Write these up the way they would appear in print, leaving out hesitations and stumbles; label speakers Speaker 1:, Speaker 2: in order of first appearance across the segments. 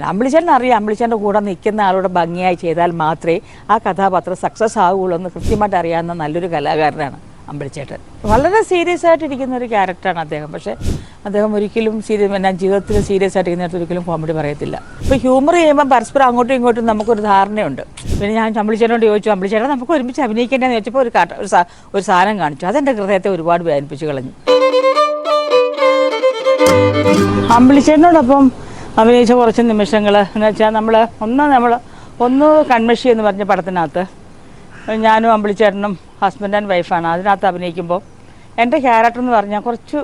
Speaker 1: അമ്പിളിച്ചേട്ടൻ അറിയാം, അമ്പിളിച്ചേട്ടൻ്റെ കൂടെ നിൽക്കുന്ന ആളോട് ഭംഗിയായി ചെയ്താൽ മാത്രമേ ആ കഥാപാത്രം സക്സസ് ആവുകയുള്ളൂ എന്ന് കൃത്യമായിട്ട് അറിയാവുന്ന നല്ലൊരു കലാകാരനാണ് അമ്പിളിച്ചേട്ടൻ. വളരെ സീരിയസ് ആയിട്ടിരിക്കുന്ന ഒരു ക്യാരക്ടറാണ് അദ്ദേഹം. പക്ഷേ അദ്ദേഹം ഒരിക്കലും ജീവിതത്തിൽ സീരിയസ് ആയിട്ടിരിക്കുന്നിടത്ത് ഒരിക്കലും കോമഡി പറയത്തില്ല. ഇപ്പോൾ ഹ്യൂമർ ചെയ്യുമ്പോൾ പരസ്പരം അങ്ങോട്ടും ഇങ്ങോട്ടും നമുക്കൊരു ധാരണയുണ്ട്. പിന്നെ ഞാൻ അമ്പിളിച്ചേട്ടനോട് ചോദിച്ചു, അമ്പിളിച്ചേട്ടൻ നമുക്ക് ഒരുമിച്ച് അഭിനയിക്കേണ്ടതെന്ന് ചോദിച്ചപ്പോൾ ഒരു സാധനം കാണിച്ചു. അതെൻ്റെ ഹൃദയത്തെ ഒരുപാട് വേദനിപ്പിച്ച് കളഞ്ഞു. അമ്പിളിച്ചേട്ടനോടൊപ്പം അഭിനയിച്ച കുറച്ച് നിമിഷങ്ങൾ എന്ന് വെച്ചാൽ നമ്മൾ കൺമഷി എന്ന് പറഞ്ഞ പടത്തിനകത്ത് ഞാനും അമ്പിളിച്ചേട്ടനും ഹസ്ബൻഡ് ആൻഡ് വൈഫാണ്. അതിനകത്ത് അഭിനയിക്കുമ്പോൾ എൻ്റെ ക്യാരക്ടർ എന്ന് പറഞ്ഞാൽ കുറച്ച്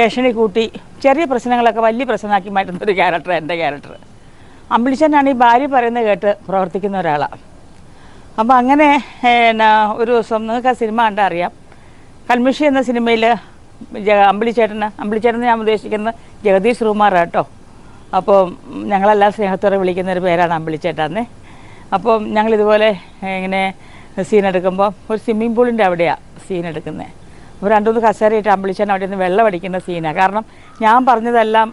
Speaker 1: ഏഷണി കൂട്ടി ചെറിയ പ്രശ്നങ്ങളൊക്കെ വലിയ പ്രശ്നമാക്കി മാറ്റുന്നൊരു ക്യാരക്ടർ എൻ്റെ ക്യാരക്ടർ. അമ്പിളിച്ചേട്ടനാണ് ഈ ഭാര്യ പറയുന്നത് കേട്ട് പ്രവർത്തിക്കുന്ന ഒരാളാണ്. അപ്പോൾ അങ്ങനെ ഒരു ദിവസം നിങ്ങൾക്ക് ആ സിനിമ കണ്ടാൽ അറിയാം. കൺമഷി എന്ന സിനിമയിൽ അമ്പിളിച്ചേട്ടൻ ഞാൻ ഉദ്ദേശിക്കുന്നത് ജഗദീഷ് ശ്രീകുമാറാണ് കേട്ടോ. അപ്പോൾ ഞങ്ങളെല്ലാം സ്നേഹത്തോടെ വിളിക്കുന്നൊരു പേരാണ് അമ്പിളിച്ചേട്ടാന്ന്. അപ്പോൾ ഞങ്ങളിതുപോലെ ഇങ്ങനെ സീൻ എടുക്കുമ്പോൾ ഒരു സ്വിമ്മിംഗ് പൂളിൻ്റെ അവിടെയാണ് സീൻ എടുക്കുന്നത്. അപ്പോൾ 2-3 കസേരയിട്ട് അമ്പിളിച്ചേട്ടൻ അവിടെ നിന്ന് വെള്ളം അടിക്കുന്ന സീനാണ്. കാരണം ഞാൻ പറഞ്ഞതെല്ലാം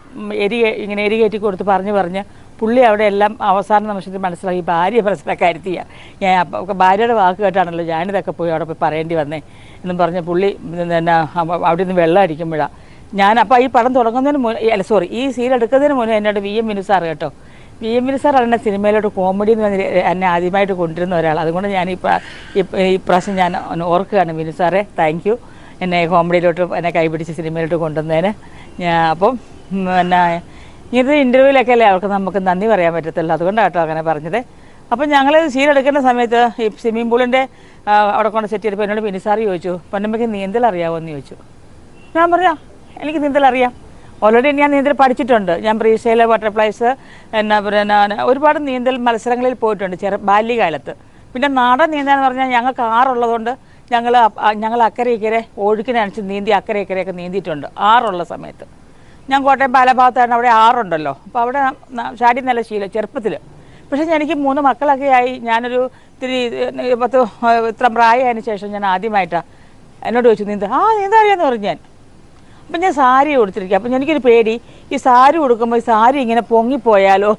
Speaker 1: ഇങ്ങനെ എരി കൊടുത്ത് പറഞ്ഞ് പുള്ളി അവിടെ എല്ലാം അവസാന നിമിഷത്തിൽ മനസ്സിലാക്കി ഭാര്യ പ്രശ്നക്കാരുത്തിയാണ്. ഞാൻ ഭാര്യയുടെ വാക്ക് കേട്ടാണല്ലോ ഞാനിതൊക്കെ പോയി അവിടെ പോയി പറയേണ്ടി വന്നേ എന്നും പറഞ്ഞ് പുള്ളി പിന്നെ അവിടെ നിന്ന് വെള്ളം അടിക്കുമ്പോഴാണ് അപ്പോൾ ഈ പടം തുടങ്ങുന്നതിന് മുന്നേ ഈ സീൻ എടുക്കുന്നതിന് മുന്നേ എന്നോട് VM വിനു സാർ കേട്ടോ. VM വിനു സാറാണ് എന്നെ സിനിമയിലോട്ട് കോമഡി എന്ന് പറഞ്ഞ് എന്നെ ആദ്യമായിട്ട് കൊണ്ടുവരുന്ന ഒരാൾ. അതുകൊണ്ട് ഞാൻ ഇപ്രാവശ്യം ഞാൻ ഓർക്കുകയാണ്, വിനു സാറേ താങ്ക് യു എന്നെ കോമഡിയിലോട്ട് എന്നെ കൈപിടിച്ച് സിനിമയിലോട്ട് കൊണ്ടുവന്നതിന്. അപ്പം പിന്നെ ഇങ്ങനത്തെ ഇൻ്റർവ്യൂവിലൊക്കെ അല്ലേ അവർക്ക് നമുക്ക് നന്ദി പറയാൻ പറ്റത്തുള്ളൂ. അതുകൊണ്ടാണ് കേട്ടോ അങ്ങനെ പറഞ്ഞത്. അപ്പം ഞങ്ങൾ സീൻ എടുക്കുന്ന സമയത്ത് ഈ സ്വിമ്മിംഗ് പൂളിൻ്റെ അവിടെ കൊണ്ട് സെറ്റ് ചെയ്തപ്പോൾ എന്നോട് വിനു സാർ ചോദിച്ചു, പൊന്നമ്മയ്ക്ക് നീന്തൽ അറിയാമോ എന്ന് ചോദിച്ചു. ഞാൻ പറയാം എനിക്ക് നീന്തൽ അറിയാം, ഓൾറെഡി ഞാൻ നീന്തൽ പഠിച്ചിട്ടുണ്ട്. ഞാൻ പ്രീസ്റ്റൈൽ ബട്ടർഫ്ലൈസ് ഒരുപാട് നീന്തൽ മത്സരങ്ങളിൽ പോയിട്ടുണ്ട് ബാല്യകാലത്ത്. പിന്നെ നാടൻ നീന്താന്ന് പറഞ്ഞാൽ ഞങ്ങൾക്ക് ആറുള്ളതുകൊണ്ട് ഞങ്ങൾ അക്കരെ ഇക്കരെ ഒഴുക്കിനനുസരിച്ച് നീന്തി അക്കരെ ഇക്കരെയൊക്കെ നീന്തിയിട്ടുണ്ട് ആറുള്ള സമയത്ത്. ഞാൻ കോട്ടയം പാലഭാഗത്താണ്, അവിടെ ആറുണ്ടല്ലോ. അപ്പോൾ അവിടെ ചാടി നല്ല ശീലം ചെറുപ്പത്തിൽ. പക്ഷേ എനിക്ക് 3 മക്കളൊക്കെ ആയി ഞാനൊരു ഇത്ര പ്രായമായതിനു ശേഷം ഞാൻ ആദ്യമായിട്ടാണ് എന്നോട് ചോദിച്ചു നീന്താ അറിയാമെന്ന് പറഞ്ഞു ഞാൻ. അപ്പം ഞാൻ സാരി ഉടുത്തിരിക്കുക. അപ്പം എനിക്കൊരു പേടി, ഈ സാരി ഉടുക്കുമ്പോൾ ഈ സാരി ഇങ്ങനെ പൊങ്ങിപ്പോയാലോ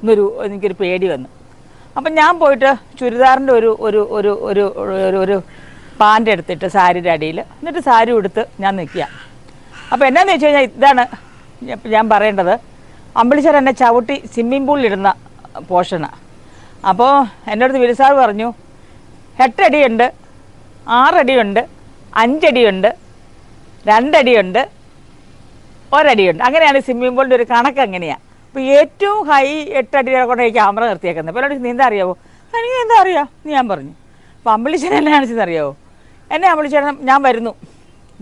Speaker 1: എനിക്കൊരു പേടി വന്നു. അപ്പം ഞാൻ പോയിട്ട് ചുരിദാറിൻ്റെ ഒരു പാൻ്റ് എടുത്തിട്ട് സാരിയുടെ അടിയിൽ എന്നിട്ട് സാരി ഉടുത്ത് ഞാൻ നിൽക്കുക. അപ്പോൾ എന്നാന്ന് വെച്ച് കഴിഞ്ഞാൽ ഇതാണ് ഞാൻ പറയേണ്ടത്. അമ്പിളിച്ചേട്ടൻ എന്നെ ചവിട്ടി സ്വിമ്മിംഗ് പൂളിലിടുന്ന പോർഷനാണ്. അപ്പോൾ എൻ്റെ അടുത്ത് വിനു സാർ പറഞ്ഞു 8 അടിയുണ്ട്, 6 അടിയുണ്ട്, 5 അടിയുണ്ട്, 2 അടിയുണ്ട്, 1 അടിയുണ്ട്. അങ്ങനെയാണ് സ്വിമ്മിംഗ് പൂളിൻ്റെ ഒരു കണക്ക് അങ്ങനെയാണ്. അപ്പോൾ ഏറ്റവും ഹൈ 8 അടിയുടെ കൊണ്ട് എനിക്ക് ക്യാമറ നിർത്തിയേക്കുന്നത്. അപ്പോൾ എന്നോട് നീന്താ അറിയാമോ? എനിക്ക് എന്താ അറിയാം എന്ന് ഞാൻ പറഞ്ഞു. അപ്പോൾ അമ്പിളിച്ചേട്ടൻ എന്നെ കാണിച്ചെന്ന് അറിയാമോ? എന്നെ അമ്പിളിച്ചേട്ടൻ ഞാൻ വരുന്നു,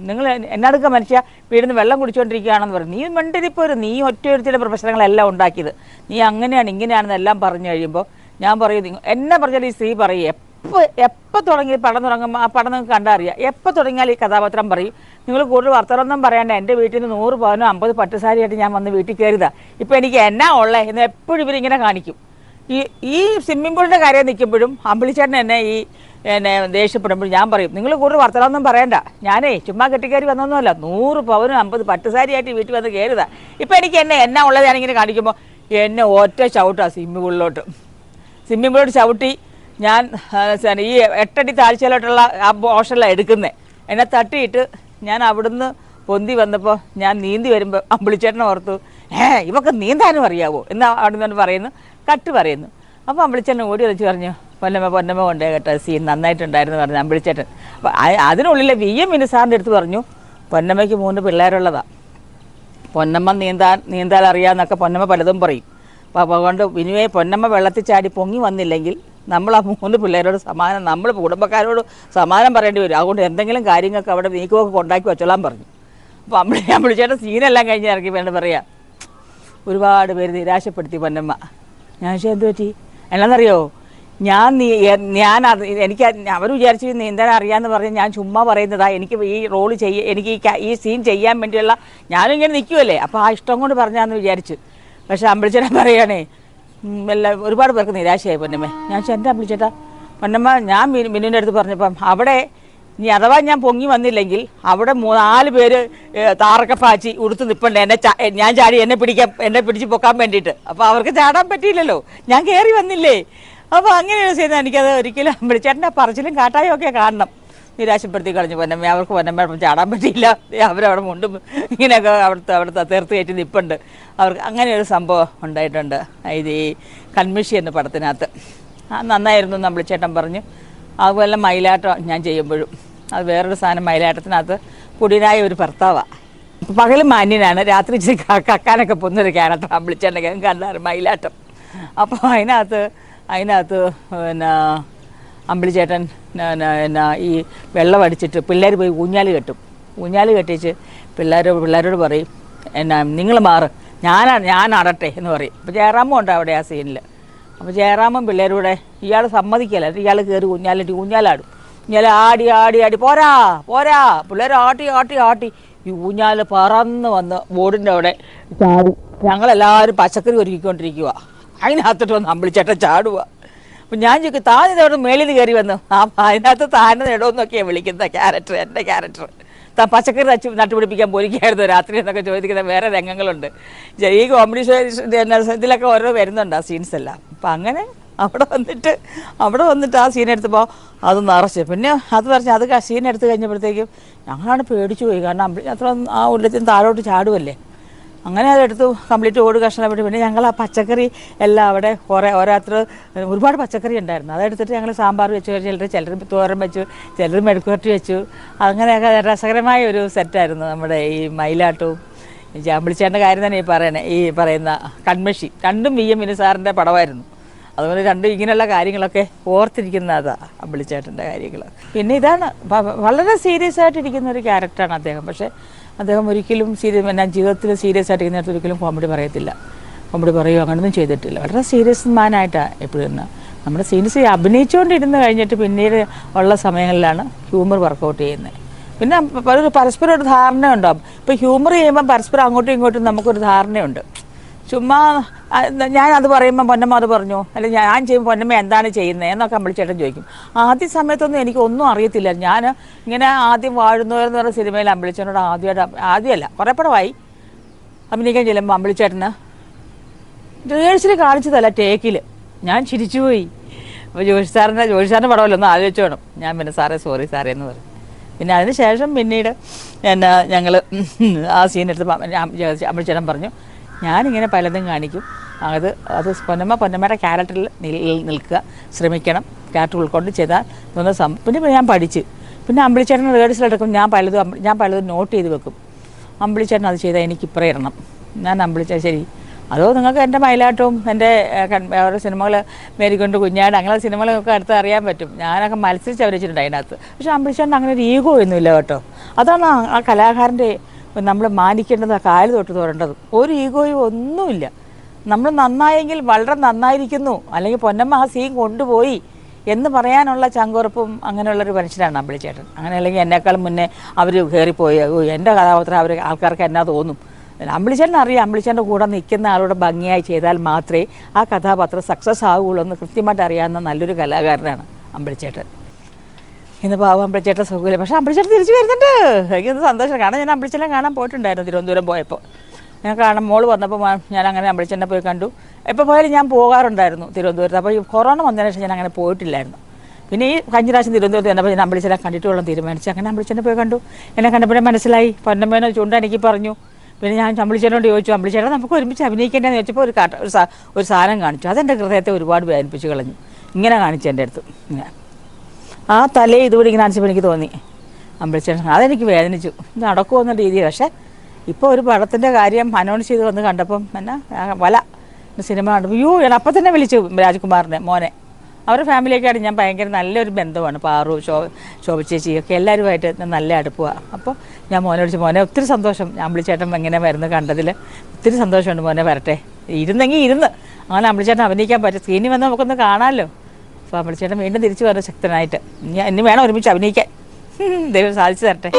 Speaker 1: നിങ്ങൾ എന്നടുക്ക മനുഷ്യ വീടിന്ന് വെള്ളം കുടിച്ചുകൊണ്ടിരിക്കുകയാണെന്ന് പറഞ്ഞു. നീ മിണ്ടിരിപ്പോരും, നീ ഒറ്റയൊരുത്തിയുടെ പ്രശ്നങ്ങളെല്ലാം ഉണ്ടാക്കിയത്, നീ അങ്ങനെയാണ് ഇങ്ങനെയാണെന്ന് എല്ലാം പറഞ്ഞു കഴിയുമ്പോൾ ഞാൻ പറയും എന്നെ പറഞ്ഞാൽ ഈ സ്ത്രീ പറയും എപ്പോൾ തുടങ്ങി പടം തുടങ്ങുമ്പോൾ ആ പടം നിങ്ങൾക്ക് കണ്ടാൽ അറിയാം. എപ്പോൾ തുടങ്ങിയാൽ ഈ കഥാപാത്രം പറയും നിങ്ങൾ കൂടുതൽ വർത്തമാനം പറയാണ്ട് എൻ്റെ വീട്ടിൽ നിന്ന് 100 പവനോ 50 പട്ടുസാരിയായിട്ട് ഞാൻ വന്ന് വീട്ടിൽ കയറിയതാണ്, ഇപ്പോൾ എനിക്ക് എന്നാ ഉള്ളത് എന്ന് എപ്പോഴും ഇവരിങ്ങനെ കാണിക്കും. ഈ സ്വിമ്മിംഗ് പൂളിൻ്റെ കാര്യം നിൽക്കുമ്പോഴും അമ്പിളിച്ചേട്ടൻ എന്നെ ദേഷ്യപ്പെടുമ്പോൾ ഞാൻ പറയും നിങ്ങൾ കൂടുതൽ വർത്തമാനം പറയണ്ട, ഞാനേ ചുമ്മാ കെട്ടിക്കയറി വന്നൊന്നുമല്ല, 100 പവനും 50 പട്ടുസാരിയായിട്ട് വീട്ടിൽ വന്ന് കയറിയതാണ്, ഇപ്പോൾ എനിക്ക് എന്നാ ഉള്ളത് ഞാനിങ്ങനെ കാണിക്കുമ്പോൾ എന്നെ ഒറ്റ ചവിട്ടാണ് സ്വിമ്മിംഗ് പൂളിലോട്ട് ചവിട്ടി. ഞാൻ ഈ 8 അടി താഴ്ചയിലോട്ടുള്ള ആ പോർഷനിലാണ് എടുക്കുന്നത്. എന്നെ തട്ടിയിട്ട് ഞാൻ അവിടുന്ന് പൊന്തി വന്നപ്പോൾ ഞാൻ നീന്തി വരുമ്പോൾ അമ്പിളിച്ചേട്ടനെ ഓർത്തു ഇവക്ക് നീന്താനും അറിയാവോ എന്ന് അവിടെ നിന്ന് പറയുന്നു. അപ്പോൾ അമ്പിളിച്ചേട്ടൻ ഓടി വെച്ച് പറഞ്ഞു പൊന്നമ്മ കൊണ്ടേ കേട്ടോ സീൻ നന്നായിട്ടുണ്ടായിരുന്നു പറഞ്ഞു അമ്പിളിച്ചേട്ടൻ. അപ്പോൾ അതിനുള്ളിലെ VM വിനു സാറിൻ്റെ അടുത്ത് പറഞ്ഞു പൊന്നമ്മയ്ക്ക് 3 പിള്ളേരുള്ളതാണ്, പൊന്നമ്മ നീന്താൻ അറിയാമെന്നൊക്കെ പൊന്നമ്മ പലതും പറയും. അപ്പോൾ അതുകൊണ്ട് വിനുവേ പൊന്നമ്മ വെള്ളത്തിൽ ചാടി പൊങ്ങി വന്നില്ലെങ്കിൽ നമ്മൾ ആ 3 പിള്ളേരോട് നമ്മൾ കുടുംബക്കാരോട് സമാനം പറയേണ്ടി വരും. അതുകൊണ്ട് എന്തെങ്കിലും കാര്യങ്ങൾക്ക് അവിടെ നീക്കമൊക്കെ കൊണ്ടാക്കി വെച്ചോളാൻ പറഞ്ഞു. അപ്പോൾ അമ്പിളിച്ചേട്ടൻ സീനെല്ലാം കഴിഞ്ഞ് ഇറക്കി വേണ്ട പറയാം ഒരുപാട് പേര് നിരാശപ്പെടുത്തി പൊന്നമ്മ. ഞാൻ എന്ത് പറ്റി എന്നാന്നറിയോ, എനിക്ക് അവർ വിചാരിച്ചു നീന്താൻ അറിയാമെന്ന് പറഞ്ഞ് ഞാൻ ചുമ്മാ പറയുന്നതാ, എനിക്ക് ഈ റോള് എനിക്ക് ഈ സീൻ ചെയ്യാൻ വേണ്ടിയുള്ള ഞാനും ഇങ്ങനെ നിൽക്കുമല്ലേ, അപ്പോൾ ആ ഇഷ്ടം കൊണ്ട് പറഞ്ഞാന്ന് വിചാരിച്ചു. പക്ഷെ അമ്പിളിച്ചേട്ടൻ പറയുകയാണേ ഒരുപാട് പേർക്ക് നിരാശയായി പൊന്നമ്മ. ഞാൻ എൻ്റെ അമ്പിളിച്ചേട്ടാ പൊന്നമ്മ ഞാൻ മിനുവിൻ്റെ അടുത്ത് പറഞ്ഞപ്പം അവിടെ ഇനി അഥവാ ഞാൻ പൊങ്ങി വന്നില്ലെങ്കിൽ അവിടെ 4 പേര് താറൊക്കെ പാച്ചി ഉടുത്ത് നിൽപ്പുണ്ട് ഞാൻ ചാടി എന്നെ പിടിച്ച് പൊക്കാൻ വേണ്ടിയിട്ട്. അപ്പോൾ അവർക്ക് ചാടാൻ പറ്റിയില്ലല്ലോ, ഞാൻ കയറി വന്നില്ലേ. അപ്പോൾ അങ്ങനെയാണ് ചെയ്യുന്നത്. എനിക്കത് ഒരിക്കലും അമ്പിളിച്ചേട്ടൻ്റെ പറച്ചിലും കാട്ടായും ഒക്കെ കാണണം. നിരാശപ്പെടുത്തി കളഞ്ഞു പൊന്നമ്മ. അവർക്ക് പൊന്നമ്മ ചാടാൻ പറ്റിയില്ല, അവരവിടെ മുണ്ടും ഇങ്ങനെയൊക്കെ അവിടുത്തെ തീർത്ത് കയറ്റി നിൽപ്പുണ്ട്. അവർക്ക് അങ്ങനെയൊരു സംഭവം ഉണ്ടായിട്ടുണ്ട് ഇത് ഈ കൺമിഷി എന്ന പടത്തിനകത്ത്. നന്നായിരുന്നു എന്ന് അമ്പിളിച്ചേട്ടൻ പറഞ്ഞു. അതുപോലെ മയിലാട്ടം ഞാൻ ചെയ്യുമ്പോഴും അത് വേറൊരു സാധനം. മയിലാട്ടത്തിനകത്ത് കുടിനായ ഒരു ഭർത്താവാണ്. പകൽ മാന്യനാണ്, രാത്രി ഇച്ചിരി കക്കാനൊക്കെ പോകുന്നൊരു ക്യാരക്ടർ അമ്പിളിച്ചേട്ടൻ്റെ കണ്ടാറ് മയിലാട്ടം. അപ്പോൾ അതിനകത്ത് പിന്നെ അമ്പിളിച്ചേട്ടൻ ഈ വെള്ളം അടിച്ചിട്ട് പിള്ളേർ പോയി ഊഞ്ഞാൽ കെട്ടിച്ച് പിള്ളേരോട് പറയും നിങ്ങൾ മാറ്, ഞാൻ ആടട്ടെ എന്ന് പറയും. അപ്പോൾ ജയറാമും ഉണ്ട് അവിടെ ആ സീനിൽ. അപ്പോൾ ജയറാമും പിള്ളേരൂടെ ഇയാൾ സമ്മതിക്കല്ല, ഇയാൾ കയറി ഊഞ്ഞാലാടും. ആടി പോരാ പിള്ളേർ ആട്ടി ഈ ഊഞ്ഞാൽ പറന്ന് വന്ന് ബോർഡിൻ്റെ അവിടെ ചാടി. ഞങ്ങളെല്ലാവരും പച്ചക്കറി ഒരുക്കിക്കൊണ്ടിരിക്കുക, അതിനകത്തിട്ട് വന്ന് അമ്പിളിച്ചേട്ടൻ ചാടുക. അപ്പം ഞാൻ ചോദിക്കും താനിതവിടെ മേളിൽ നിന്ന് കയറി വന്നു. അതിനകത്ത് താനെ ഇടമെന്നൊക്കെയാണ് വിളിക്കുന്ന ക്യാരക്ടർ, എൻ്റെ ക്യാരക്ടർ. താൻ പച്ചക്കറി നട്ടുപിടിപ്പിക്കാൻ പോയിരിക്കായിരുന്നു രാത്രി എന്നൊക്കെ ചോദിക്കുന്ന വേറെ രംഗങ്ങളുണ്ട്. ഈ കോമഡി ഷോ ഇതിലൊക്കെ ഓരോ വരുന്നുണ്ട് ആ സീൻസ് എല്ലാം. അപ്പം അങ്ങനെ അവിടെ വന്നിട്ട് ആ സീൻ എടുത്തപ്പോൾ അത് നിറച്ച്. പിന്നെ അത് പറഞ്ഞ് അത് സീൻ എടുത്ത് കഴിഞ്ഞപ്പോഴത്തേക്കും ഞങ്ങളാണ് പേടിച്ചു പോയി. കാരണം അത്ര ആ ഉള്ളത്തിന് താഴോട്ട് ചാടുമല്ലേ. അങ്ങനെ അതെടുത്തു കംപ്ലീറ്റ് ഓട് കഷ്ണപ്പെട്ട്. പിന്നെ ഞങ്ങൾ ആ പച്ചക്കറി എല്ലാം അവിടെ ഓരോരുത്തർ ഒരുപാട് പച്ചക്കറി ഉണ്ടായിരുന്നു. അതെടുത്തിട്ട് ഞങ്ങൾ സാമ്പാർ വെച്ചു, ചിലർ തോരൻ വെച്ചു, ചിലർ മെഴുക്കുവരട്ടി വെച്ചു. അങ്ങനെയൊക്കെ രസകരമായ ഒരു സെറ്റായിരുന്നു നമ്മുടെ ഈ മയിലാട്ടവും. അമ്പിളിച്ചേട്ടൻ്റെ കാര്യം തന്നെ ഈ പറയുന്ന കൺമഷി. രണ്ടും VM സാറിൻ്റെ പടമായിരുന്നു. അതുപോലെ രണ്ടും ഇങ്ങനെയുള്ള കാര്യങ്ങളൊക്കെ ഓർത്തിരിക്കുന്ന അതാണ് അമ്പിളിച്ചേട്ടൻ്റെ കാര്യങ്ങൾ. പിന്നെ ഇതാണ് വളരെ സീരിയസ് ആയിട്ടിരിക്കുന്ന ഒരു ക്യാരക്ടറാണ് അദ്ദേഹം. പക്ഷേ അദ്ദേഹം ഒരിക്കലും ജീവിതത്തിൽ സീരിയസ് ആയിട്ടിരിക്കുന്നിടത്ത് ഒരിക്കലും കോമഡി പറയുകയോ അങ്ങനെയൊന്നും ചെയ്തിട്ടില്ല. വളരെ സീരിയസ് മാനായിട്ടാണ് എപ്പോഴും തന്നെ നമ്മുടെ സീൻസ് അഭിനയിച്ചുകൊണ്ടിരുന്ന് കഴിഞ്ഞിട്ട് പിന്നീട് ഉള്ള സമയങ്ങളിലാണ് ഹ്യൂമർ വർക്കൗട്ട് ചെയ്യുന്നത്. പിന്നെ പരസ്പരം ഒരു ധാരണ ഉണ്ടാകും. ഇപ്പോൾ ഹ്യൂമർ ചെയ്യുമ്പം പരസ്പരം അങ്ങോട്ടും ഇങ്ങോട്ടും നമുക്കൊരു ധാരണയുണ്ട്. ചുമ്മാ ഞാനത് പറയുമ്പോൾ പൊന്നമ്മ അത് പറഞ്ഞു, അല്ലെങ്കിൽ ഞാൻ ചെയ്യുമ്പോൾ പൊന്നമ്മ എന്താണ് ചെയ്യുന്നത് എന്നൊക്കെ അമ്പിളിച്ചേട്ടൻ ചോദിക്കും. ആദ്യ സമയത്തൊന്നും എനിക്കൊന്നും അറിയത്തില്ല. ഞാൻ ഇങ്ങനെ ആദ്യം വാഴുന്നവരെന്ന് പറഞ്ഞ സിനിമയിൽ അമ്പിളിച്ചേട്ടനോട് ആദ്യമല്ല കുറേ പടമായി അഭിനയിക്കാൻ ചെല്ലുമ്പോൾ അമ്പിളിച്ചേട്ടന് റിഹേഴ്സൽ കാണിച്ചതല്ല, ടേക്കിൽ ഞാൻ ചിരിച്ചുപോയി. അപ്പോൾ ജോഷി സാറിൻ്റെ പടമല്ലോ ഒന്ന് ആലോചിച്ച് വേണം. ഞാൻ പിന്നെ സോറി സാറേ എന്ന് പറയും. പിന്നെ അതിന് ശേഷം പിന്നീട് ഞങ്ങൾ ആ സീനെടുത്ത് അമ്പിളിച്ചേട്ടൻ പറഞ്ഞു ഞാനിങ്ങനെ പലതും കാണിക്കും, അത് പൊന്നമ്മയുടെ ക്യാരക്ടറിൽ നിൽക്കുക, ശ്രമിക്കണം, ക്യാരക്ടർ ഉൾക്കൊണ്ട് ചെയ്താൽ പിന്നെ ഞാൻ പഠിച്ച്. പിന്നെ അമ്പിളിച്ചേട്ടൻ റിഹേഴ്സൽ എടുക്കും, ഞാൻ പലതും നോട്ട് ചെയ്ത് വെക്കും. അമ്പിളിച്ചേട്ടൻ അത് ചെയ്താൽ എനിക്കിപ്പറേ ഇടണം. ഞാൻ അമ്പിളിച്ചേട്ടൻ ശരി. അതോ നിങ്ങൾക്ക് എൻ്റെ മയിലാട്ടവും എൻ്റെ ഓരോ സിനിമകൾ മേരിക്കൊണ്ട് കുഞ്ഞാട് അങ്ങനെയുള്ള സിനിമകളൊക്കെ അടുത്ത് അറിയാൻ പറ്റും. ഞാനൊക്കെ മത്സരിച്ച് അഭിനയിച്ചിട്ടുണ്ട് അതിനകത്ത്. പക്ഷേ അമ്പിളിച്ചേട്ടൻ അങ്ങനെ ഒരു ഈഗോ ഒന്നുമില്ല കേട്ടോ. അതാണ് ആ കലാകാരൻ്റെ നമ്മൾ മാനിക്കേണ്ടത്, കായൽ തൊട്ട് തോരേണ്ടതും. ഒരു ഈഗോയും ഒന്നുമില്ല. നമ്മൾ നന്നായെങ്കിൽ വളരെ നന്നായിരിക്കുന്നു, അല്ലെങ്കിൽ പൊന്നമ്മ ആ സീൻ കൊണ്ടുപോയി എന്ന് പറയാനുള്ള ചങ്കുറപ്പും അങ്ങനെയുള്ളൊരു മനുഷ്യനാണ് അമ്പിളിച്ചേട്ടൻ. അങ്ങനെ അല്ലെങ്കിൽ എന്നെക്കാളും മുന്നേ അവർ കയറിപ്പോയി എൻ്റെ കഥാപാത്രം ആൾക്കാർക്ക് എന്നാ തോന്നും. അമ്പിളിച്ചേട്ടൻ അറിയാം, അമ്പിളിച്ചേട്ടൻ്റെ കൂടെ നിൽക്കുന്ന ആളോട് ഭംഗിയായി ചെയ്താൽ മാത്രമേ ആ കഥാപാത്രം സക്സസ് ആവുകയുള്ളൂ എന്ന് കൃത്യമായിട്ട് അറിയാവുന്ന നല്ലൊരു കലാകാരനാണ് അമ്പിളിച്ചേട്ടൻ. ഇന്ന് പാവം അമ്പിളിച്ചേട്ടൻ സുഖമില്ല. പക്ഷേ അമ്പിളിച്ചേട്ടൻ തിരിച്ചു വരുന്നുണ്ട്. എനിക്കൊന്ന് സന്തോഷം. കാരണം ഞാൻ അമ്പിളിച്ചേട്ടനെ കാണാൻ പോയിട്ടുണ്ടായിരുന്നു തിരുവനന്തപുരം പോയപ്പോൾ. ഞാൻ കാണാൻ മോള് വന്നപ്പോൾ ഞാൻ അങ്ങനെ അമ്പിളിച്ചേട്ടനെ പോയി കണ്ടു. എപ്പോൾ പോയാലും ഞാൻ പോകാറുണ്ടായിരുന്നു തിരുവനന്തപുരത്ത്. അപ്പോൾ ഈ കൊറോണ വന്നതിന് ശേഷം ഞാൻ അങ്ങനെ പോയിട്ടില്ലായിരുന്നു. പിന്നെ ഈ കഴിഞ്ഞ പ്രാവശ്യം തിരുവനന്തപുരത്ത് വന്നപ്പോൾ ഞാൻ അമ്പിളിച്ചേട്ടനെ കണ്ടിട്ടുള്ള തീരുമാനിച്ചു. അങ്ങനെ അമ്പിളിച്ചേട്ടനെ പോയി കണ്ടു. എന്നെ കണ്ടപ്പോഴേ മനസ്സിലായി, പൊന്നമ്മേനെ ചൂണ്ടെനിക്ക് പറഞ്ഞു. പിന്നെ ഞാൻ അമ്പിളിച്ചേട്ടനോട് ചോദിച്ചു, അമ്പിളിച്ചേട്ടൻ നമുക്ക് ഒരുമിച്ച് അഭിനയിക്കേണ്ടതെന്ന് ചോദിച്ചപ്പോൾ ഒരു സാധനം കാണിച്ചു. അതെൻ്റെ ഹൃദയത്തെ ഒരുപാട് വേദനിപ്പിച്ച് കളഞ്ഞു. ഇങ്ങനെ കാണിച്ചു എൻ്റെ അടുത്ത്. ആ തലയെ ഇതുകൂടി ഇങ്ങനെ കാണിച്ചപ്പോൾ എനിക്ക് തോന്നി അമ്പിളിച്ചേട്ടൻ അതെനിക്ക് വേദനിച്ചു. ഇത് നടക്കുമെന്ന രീതിയിൽ. പക്ഷേ ഇപ്പോൾ ഒരു പടത്തിൻ്റെ കാര്യം അനൗൺസ് ചെയ്ത് വന്ന് കണ്ടപ്പം വല സിനിമ കണ്ടപ്പോൾ ഞാൻ അപ്പം തന്നെ വിളിച്ചു രാജ്കുമാറിനെ, മോനെ. അവരുടെ ഫാമിലിയൊക്കെയാണ് ഞാൻ ഭയങ്കര നല്ലൊരു ബന്ധമാണ്. പാറു, ശോഭച്ചേച്ചിയൊക്കെ എല്ലാവരുമായിട്ട് നല്ല അടുപ്പമാണ്. അപ്പോൾ ഞാൻ മോനെ വിളിച്ചു, മോനെ ഒത്തിരി സന്തോഷം അമ്പിളിച്ചേട്ടൻ ഇങ്ങനെ വരുന്നു കണ്ടതിൽ ഒത്തിരി സന്തോഷമുണ്ട്, മോനെ വരട്ടെ. ഇരുന്നെങ്കിൽ അങ്ങനെ അമ്പിളിച്ചേട്ടൻ അഭിനയിക്കാൻ പറ്റും. സ്ക്രീനിൽ വന്ന് നമുക്കൊന്ന് കാണാമല്ലോ. അപ്പോൾ അമ്പിളിച്ചേട്ടൻ വീണ്ടും തിരിച്ചു വരണം ശക്തനായിട്ട്. ഇനി വേണം ഒരുമിച്ച് അഭിനയിക്കാൻ. ദൈവം സാധിച്ചു തരട്ടെ.